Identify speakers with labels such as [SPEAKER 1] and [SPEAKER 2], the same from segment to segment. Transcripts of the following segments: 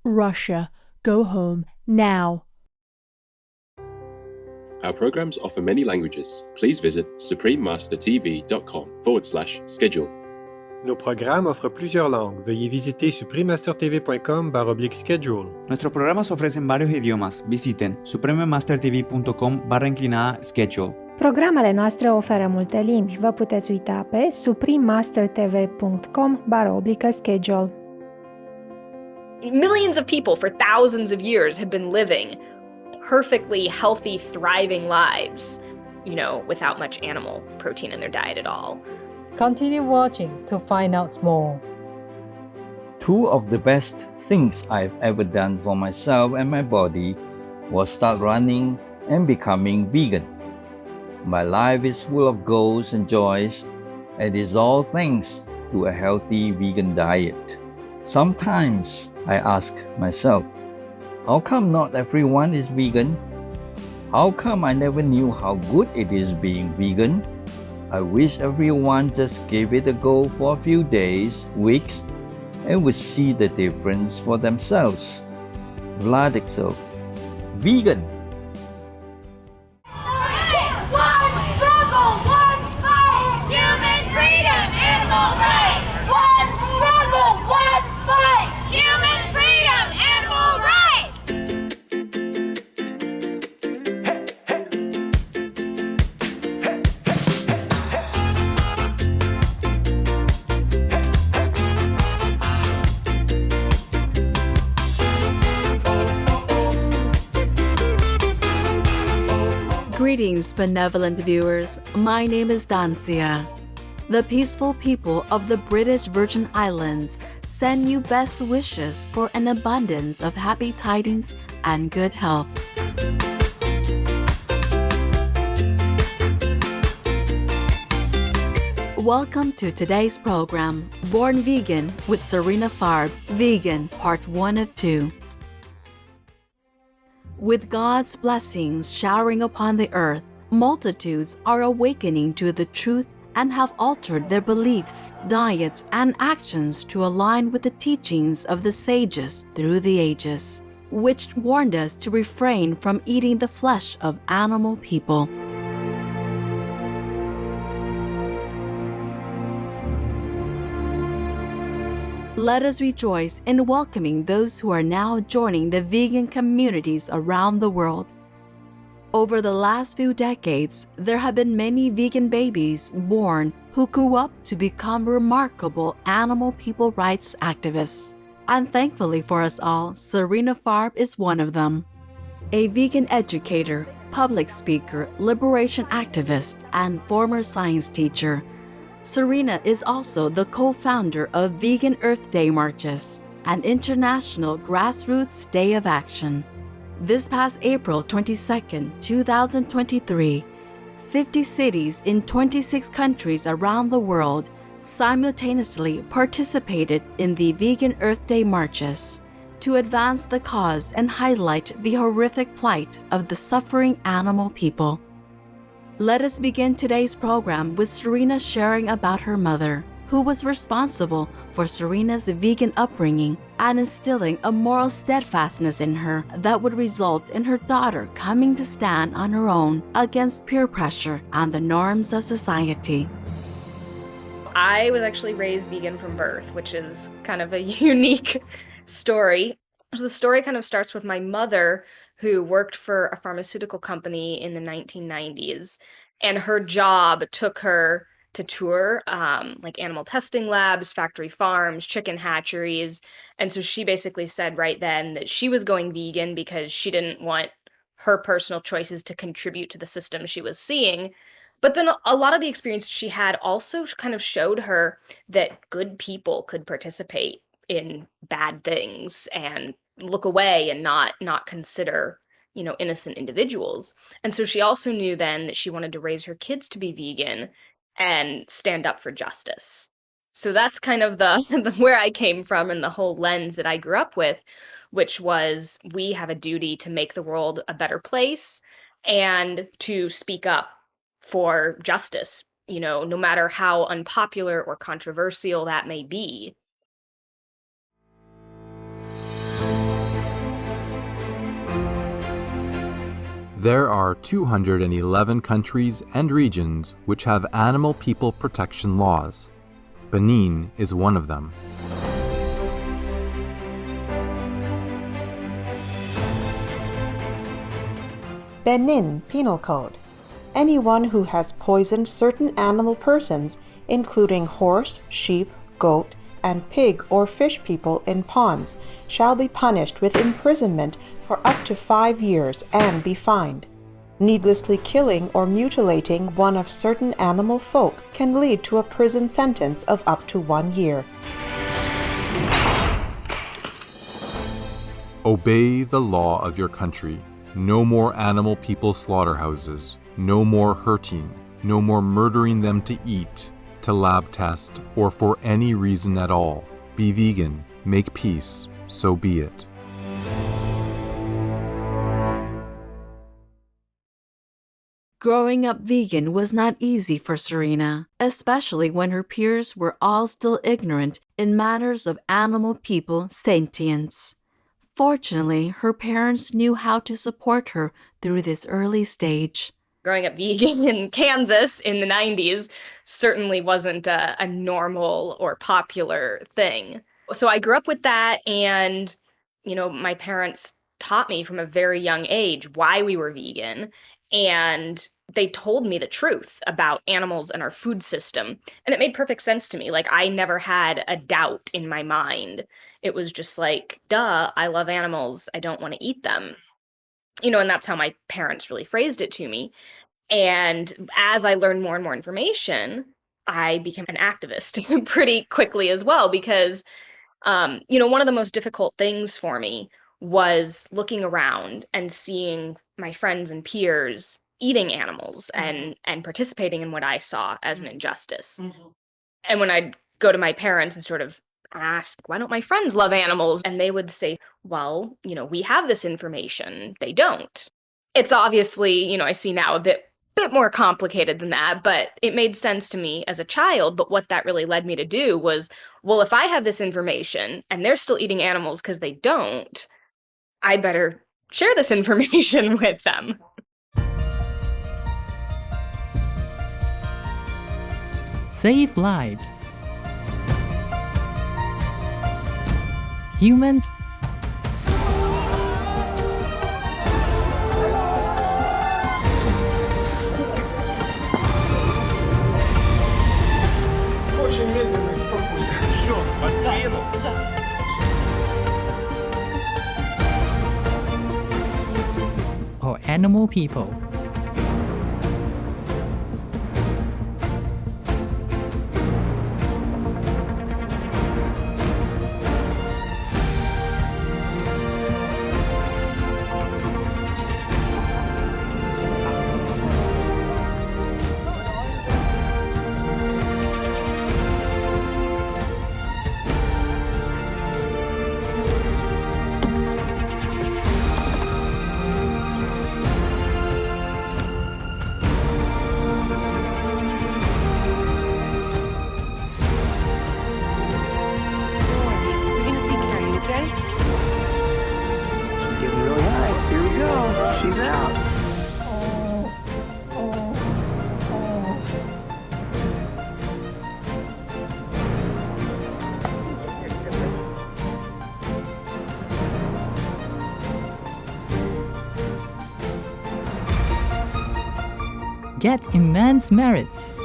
[SPEAKER 1] Russia, go home now.
[SPEAKER 2] Our programs offer many languages. Please visit suprememastertv.com/schedule.
[SPEAKER 3] Nos programas offrent plusieurs langues. Veuillez visiter suprememastertv.com/schedule.
[SPEAKER 4] Nuestros programas ofrecen varios idiomas. Visiten suprememastertv.com/schedule.
[SPEAKER 5] Programele noastre oferă multe limbi. Vă puteți uita pe suprememastertv.com/schedule.
[SPEAKER 6] Millions of people for thousands of years have been living perfectly healthy, thriving lives, without much animal protein in their diet at all.
[SPEAKER 7] Continue watching to find out more.
[SPEAKER 8] Two of the best things I've ever done for myself and my body was start running and becoming vegan. My life is full of goals and joys, and it's all thanks to a healthy vegan diet. Sometimes I ask myself, how come not everyone is vegan? How come I never knew how good it is being vegan? I wish everyone just gave it a go for a few days, weeks, and would see the difference for themselves. Vladixel, vegan.
[SPEAKER 9] One struggle, one fight! Human freedom, animal rights! One struggle, one fight! Human freedom, animal rights!
[SPEAKER 10] Greetings, benevolent viewers. My name is Dancia. The peaceful people of the British Virgin Islands send you best wishes for an abundance of happy tidings and good health. Welcome to today's program, Born Vegan with Sarina Farb, Vegan, Part 1 of 2. With God's blessings showering upon the earth, multitudes are awakening to the truth and have altered their beliefs, diets, and actions to align with the teachings of the sages through the ages, which warned us to refrain from eating the flesh of animal people. Let us rejoice in welcoming those who are now joining the vegan communities around the world. Over the last few decades, there have been many vegan babies born who grew up to become remarkable animal people rights activists. And thankfully for us all, Sarina Farb is one of them. A vegan educator, public speaker, liberation activist, and former science teacher, Sarina is also the co-founder of Vegan Earth Day Marches, an international grassroots day of action. This past April 22, 2023, 50 cities in 26 countries around the world simultaneously participated in the Vegan Earth Day Marches to advance the cause and highlight the horrific plight of the suffering animal people. Let us begin today's program with Sarina sharing about her mother, who was responsible for Sarina's vegan upbringing and instilling a moral steadfastness in her that would result in her daughter coming to stand on her own against peer pressure and the norms of society.
[SPEAKER 6] I was actually raised vegan from birth, which is kind of a unique story. So the story kind of starts with my mother, who worked for a pharmaceutical company in the 1990s, and her job took her to tour like animal testing labs, factory farms, chicken hatcheries. And so she basically said right then that she was going vegan because she didn't want her personal choices to contribute to the system she was seeing. But then a lot of the experience she had also kind of showed her that good people could participate in bad things and look away and not consider, innocent individuals. And so she also knew then that she wanted to raise her kids to be vegan and stand up for justice. So that's kind of the where I came from and the whole lens that I grew up with, which was we have a duty to make the world a better place and to speak up for justice, no matter how unpopular or controversial that may be.
[SPEAKER 11] There are 211 countries and regions which have animal people protection laws. Benin is one of them.
[SPEAKER 12] Benin Penal Code. Anyone who has poisoned certain animal persons, including horse, sheep, goat, and pig or fish people in ponds, shall be punished with imprisonment for up to 5 years and be fined. Needlessly killing or mutilating one of certain animal folk can lead to a prison sentence of up to 1 year.
[SPEAKER 11] Obey the law of your country. No more animal people slaughterhouses. No more hurting. No more murdering them to eat, to lab test, or for any reason at all. Be vegan. Make peace. So be it.
[SPEAKER 10] Growing up vegan was not easy for Sarina, especially when her peers were all still ignorant in matters of animal people sentience. Fortunately, her parents knew how to support her through this early stage.
[SPEAKER 6] Growing up vegan in Kansas in the 90s certainly wasn't a normal or popular thing. So I grew up with that, and, my parents taught me from a very young age why we were vegan, and they told me the truth about animals and our food system. And it made perfect sense to me. Like, I never had a doubt in my mind. It was just like, duh, I love animals. I don't want to eat them. And that's how my parents really phrased it to me. And as I learned more and more information, I became an activist pretty quickly as well, because, one of the most difficult things for me was looking around and seeing my friends and peers eating animals and participating in what I saw as an injustice. And when I'd go to my parents and sort of ask, why don't my friends love animals? And they would say, well, we have this information. They don't. It's obviously, I see now a bit more complicated than that, but it made sense to me as a child. But what that really led me to do was, well, if I have this information and they're still eating animals because they don't, I better share this information with them.
[SPEAKER 13] Save lives. Humans or animal people. Get immense merits.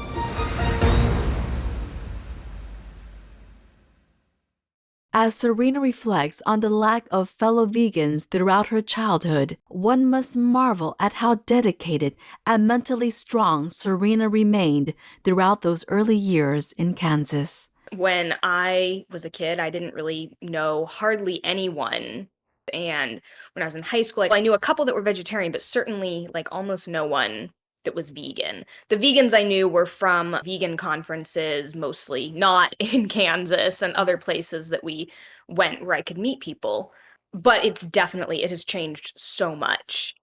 [SPEAKER 10] As Sarina reflects on the lack of fellow vegans throughout her childhood, one must marvel at how dedicated and mentally strong Sarina remained throughout those early years in Kansas.
[SPEAKER 6] When I was a kid, I didn't really know hardly anyone. And when I was in high school, I knew a couple that were vegetarian, but certainly almost no one that was vegan. The vegans I knew were from vegan conferences, mostly not in Kansas and other places that we went where I could meet people. But it has changed so much.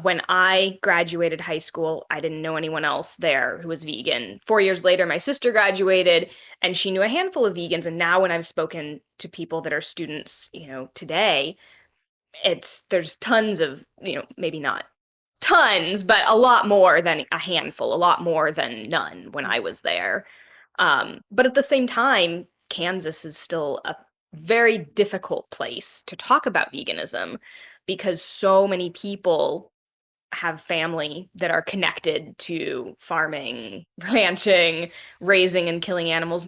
[SPEAKER 6] When I graduated high school, I didn't know anyone else there who was vegan. 4 years later, my sister graduated and she knew a handful of vegans. And now when I've spoken to people that are students, today, there's tons of, maybe not tons, but a lot more than a handful, a lot more than none when I was there. But at the same time, Kansas is still a very difficult place to talk about veganism because so many people have family that are connected to farming, ranching, raising and killing animals.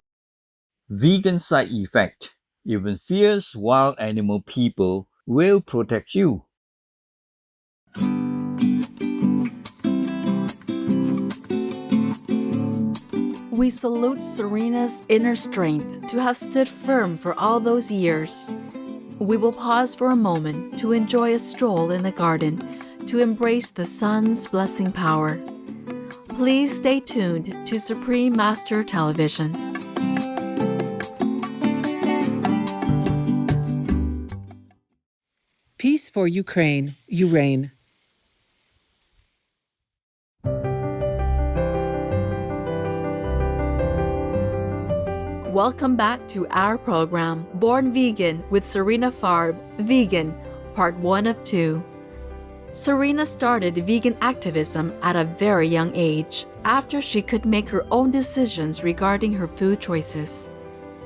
[SPEAKER 8] Vegan side effect. Even fierce wild animal people will protect you.
[SPEAKER 10] We salute Sarina's inner strength to have stood firm for all those years. We will pause for a moment to enjoy a stroll in the garden to embrace the sun's blessing power. Please stay tuned to Supreme Master Television.
[SPEAKER 14] Peace for Ukraine, you reign.
[SPEAKER 10] Welcome back to our program, Born Vegan with Sarina Farb, Vegan, Part 1 of 2. Sarina started vegan activism at a very young age after she could make her own decisions regarding her food choices.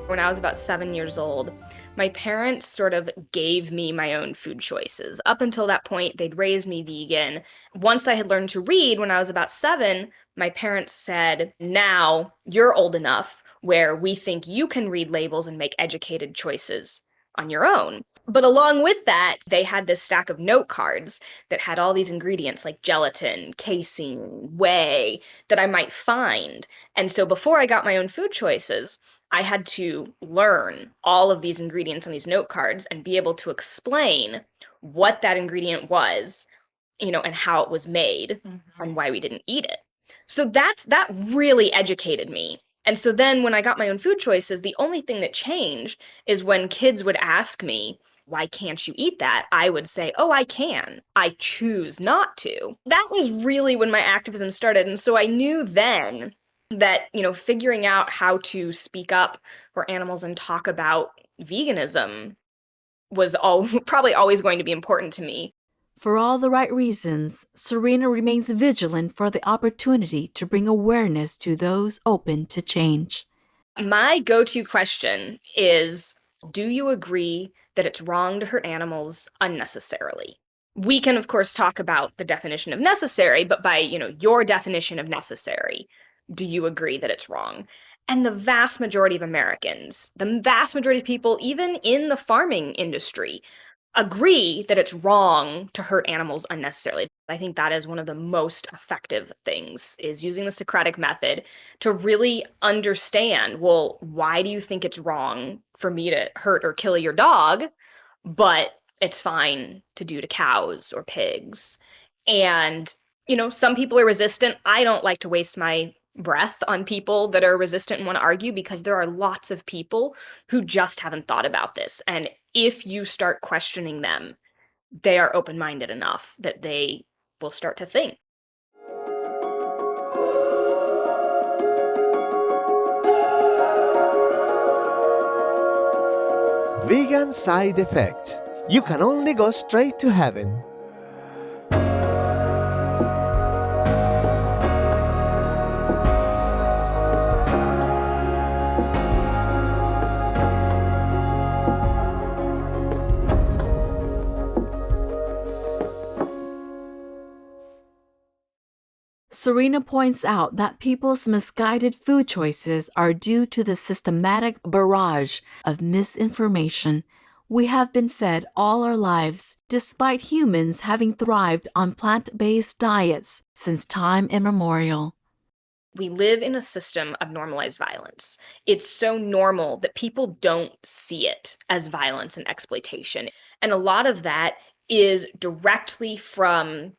[SPEAKER 6] When I was about 7 years old, my parents sort of gave me my own food choices. Up until that point, they'd raised me vegan. Once I had learned to read when I was about 7, my parents said, now you're old enough where we think you can read labels and make educated choices on your own. But along with that, they had this stack of note cards that had all these ingredients like gelatin, casein, whey that I might find. And so before I got my own food choices, I had to learn all of these ingredients on these note cards and be able to explain what that ingredient was, and how it was made and why we didn't eat it. So that really educated me. And so then when I got my own food choices, the only thing that changed is when kids would ask me, why can't you eat that? I would say, oh, I can. I choose not to. That was really when my activism started. And so I knew then that, figuring out how to speak up for animals and talk about veganism was probably always going to be important to me.
[SPEAKER 10] For all the right reasons, Sarina remains vigilant for the opportunity to bring awareness to those open to change.
[SPEAKER 6] My go-to question is, do you agree that it's wrong to hurt animals unnecessarily? We can, of course, talk about the definition of necessary, but by, your definition of necessary, do you agree that it's wrong? And the vast majority of Americans, the vast majority of people, even in the farming industry, agree that it's wrong to hurt animals unnecessarily. I think that is one of the most effective things, is using the Socratic method to really understand, well, why do you think it's wrong for me to hurt or kill your dog, but it's fine to do to cows or pigs? And, some people are resistant. I don't like to waste my breath on people that are resistant and want to argue, because there are lots of people who just haven't thought about this. And if you start questioning them, they are open-minded enough that they will start to think.
[SPEAKER 15] Vegan side effect. You can only go straight to heaven.
[SPEAKER 10] Sarina points out that people's misguided food choices are due to the systematic barrage of misinformation we have been fed all our lives, despite humans having thrived on plant-based diets since time immemorial.
[SPEAKER 6] We live in a system of normalized violence. It's so normal that people don't see it as violence and exploitation. And a lot of that is directly from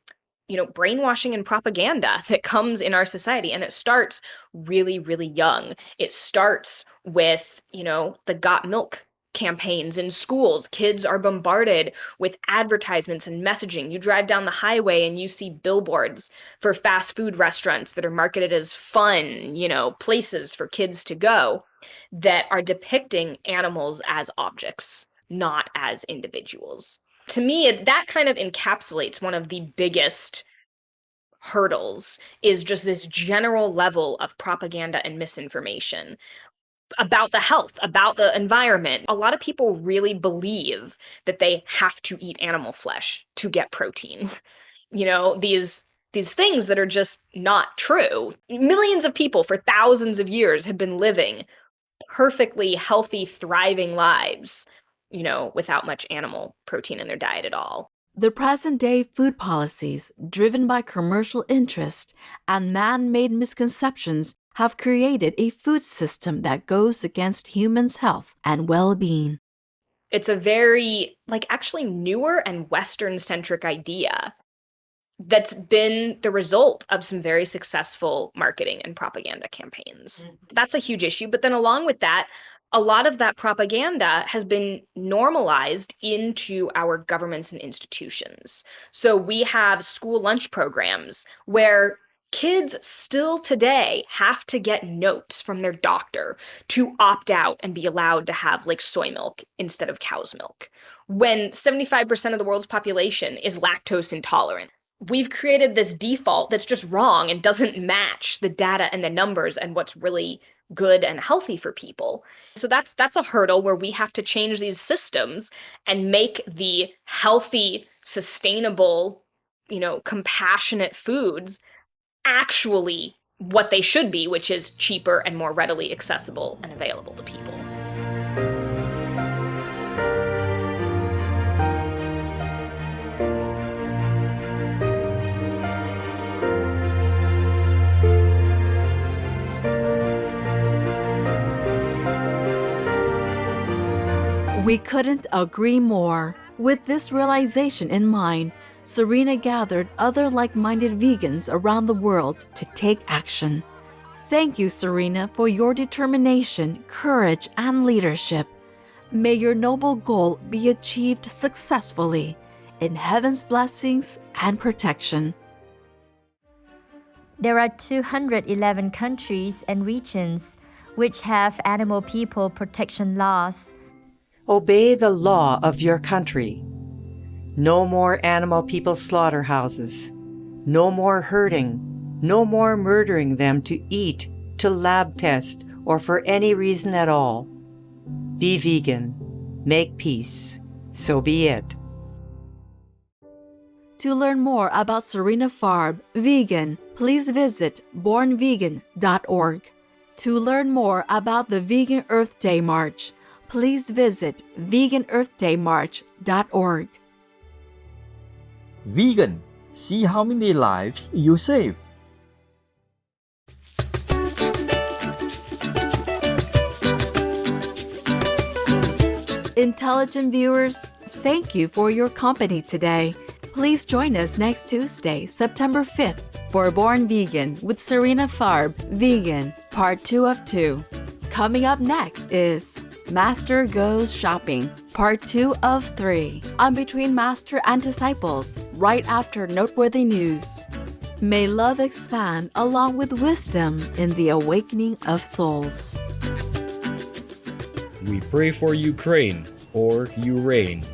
[SPEAKER 6] brainwashing and propaganda that comes in our society. And it starts really, really young. It starts with, the Got Milk campaigns in schools. Kids are bombarded with advertisements and messaging. You drive down the highway and you see billboards for fast food restaurants that are marketed as fun, places for kids to go, that are depicting animals as objects, not as individuals. To me, that kind of encapsulates one of the biggest hurdles is just this general level of propaganda and misinformation about the health, about the environment. A lot of people really believe that they have to eat animal flesh to get protein. These things that are just not true. Millions of people for thousands of years have been living perfectly healthy, thriving lives, without much animal protein in their diet at all.
[SPEAKER 10] The present-day food policies, driven by commercial interest and man-made misconceptions, have created a food system that goes against humans' health and well-being.
[SPEAKER 6] It's a very, actually newer and Western-centric idea that's been the result of some very successful marketing and propaganda campaigns. That's a huge issue. But then along with that, a lot of that propaganda has been normalized into our governments and institutions. So we have school lunch programs where kids still today have to get notes from their doctor to opt out and be allowed to have soy milk instead of cow's milk, when 75% of the world's population is lactose intolerant. We've created this default that's just wrong and doesn't match the data and the numbers and what's really good and healthy for people. So that's a hurdle where we have to change these systems and make the healthy, sustainable, compassionate foods actually what they should be, which is cheaper and more readily accessible and available to people.
[SPEAKER 10] We couldn't agree more. With this realization in mind, Sarina gathered other like-minded vegans around the world to take action. Thank you, Sarina, for your determination, courage, and leadership. May your noble goal be achieved successfully in heaven's blessings and protection.
[SPEAKER 16] There are 211 countries and regions which have animal people protection laws.
[SPEAKER 17] Obey the law of your country. No more animal people slaughterhouses. No more hurting. No more murdering them to eat, to lab test, or for any reason at all. Be vegan. Make peace. So be it.
[SPEAKER 10] To learn more about Sarina Farb, vegan, please visit bornvegan.org. To learn more about the Vegan Earth Day March, please visit veganearthdaymarch.org.
[SPEAKER 8] Vegan, see how many lives you save.
[SPEAKER 10] Intelligent viewers, thank you for your company today. Please join us next Tuesday, September 5th, for Born Vegan with Sarina Farb, Vegan, Part 2 of 2. Coming up next is Master Goes Shopping, Part 2 of 3, on Between Master and Disciples, right after noteworthy news. May love expand along with wisdom in the awakening of souls.
[SPEAKER 18] We pray for Ukraine, or you reign.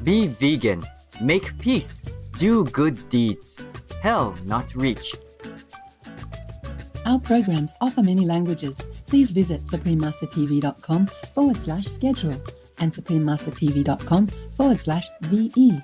[SPEAKER 19] Be vegan, make peace, do good deeds. Hell not reach.
[SPEAKER 20] Our programs offer many languages. Please visit suprememastertv.com/schedule and suprememastertv.com/VE.